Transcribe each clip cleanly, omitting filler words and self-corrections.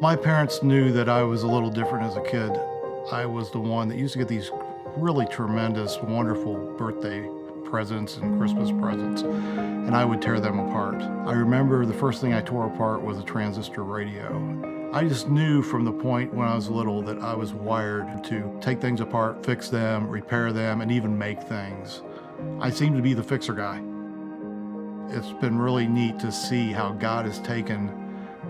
My parents knew that I was a little different as a kid. I was the one that used to get these really tremendous, wonderful birthday presents and Christmas presents, and I would tear them apart. I remember the first thing I tore apart was a transistor radio. I just knew from the point when I was little that I was wired to take things apart, fix them, repair them, and even make things. I seem to be the fixer guy. It's been really neat to see how God has taken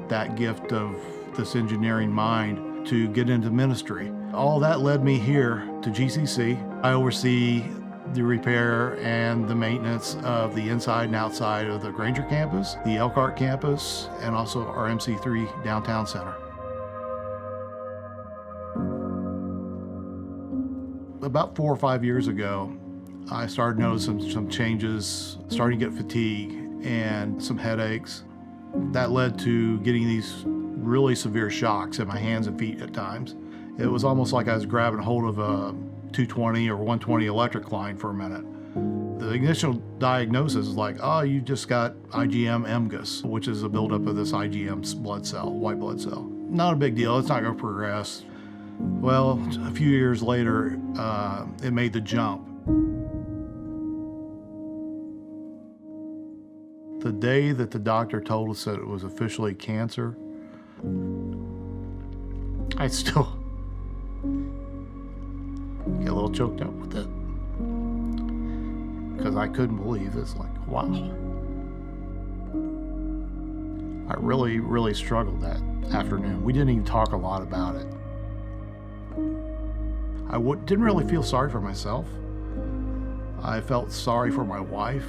that gift of this engineering mind to get into ministry. All that led me here to GCC. I oversee the repair and the maintenance of the inside and outside of the Granger campus, the Elkhart campus, and also our MC3 downtown center. About 4 or 5 years ago, I started noticing some changes, starting to get fatigue and some headaches. That led to getting these really severe shocks in my hands and feet at times. It was almost like I was grabbing hold of a 220 or 120 electric line for a minute. The initial diagnosis is like, oh, you just got IgM MGUS, which is a buildup of this IgM blood cell, white blood cell. Not a big deal, it's not gonna progress. Well, a few years later, it made the jump. The day that the doctor told us that it was officially cancer, I still get a little choked up with it because I couldn't believe it's like, wow. I really struggled that afternoon. We didn't even talk a lot about it. I didn't really feel sorry for myself. I felt sorry for my wife.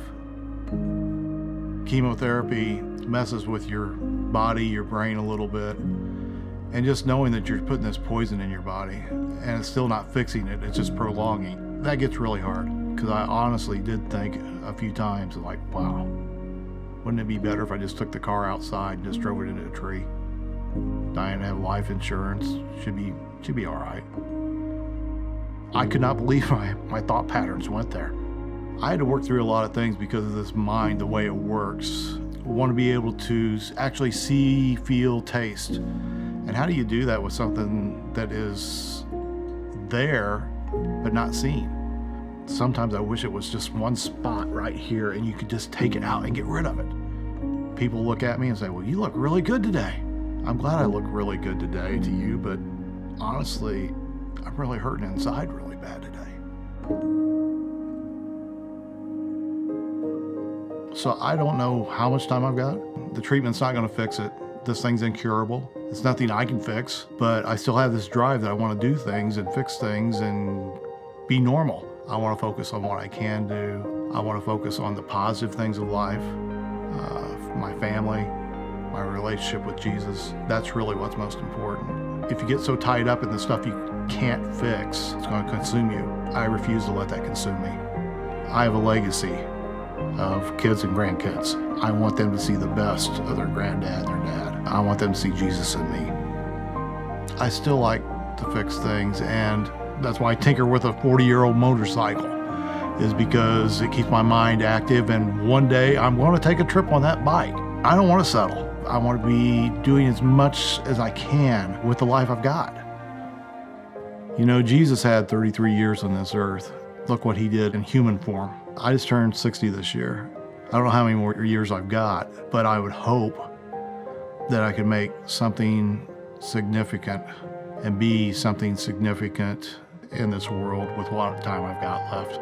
Chemotherapy messes with your body, your brain a little bit. And just knowing that you're putting this poison in your body and it's still not fixing it, it's just prolonging, that gets really hard. Because I honestly did think a few times, like, wow, wouldn't it be better if I just took the car outside and just drove it into a tree? Dying to have life insurance, should be all right. I could not believe my thought patterns went there. I had to work through a lot of things because of this mind, the way it works. I want to be able to actually see, feel, taste. And how do you do that with something that is there but not seen? Sometimes I wish it was just one spot right here and you could just take it out and get rid of it. People look at me and say, well, you look really good today. I'm glad I look really good today to you, but honestly, I'm really hurting inside really bad today. So I don't know how much time I've got. The treatment's not gonna fix it. This thing's incurable. It's nothing I can fix, but I still have this drive that I want to do things and fix things and be normal. I want to focus on what I can do. I want to focus on the positive things of life, my family, my relationship with Jesus. That's really what's most important. If you get so tied up in the stuff you can't fix, it's going to consume you. I refuse to let that consume me. I have a legacy of kids and grandkids. I want them to see the best of their granddad and their dad. I want them to see Jesus in me. I still like to fix things, and that's why I tinker with a 40-year-old motorcycle, is because it keeps my mind active, and one day I'm going to take a trip on that bike. I don't want to settle. I want to be doing as much as I can with the life I've got. You know, Jesus had 33 years on this earth. Look what he did in human form. I just turned 60 this year. I don't know how many more years I've got, but I would hope that I could make something significant and be something significant in this world with what time I've got left.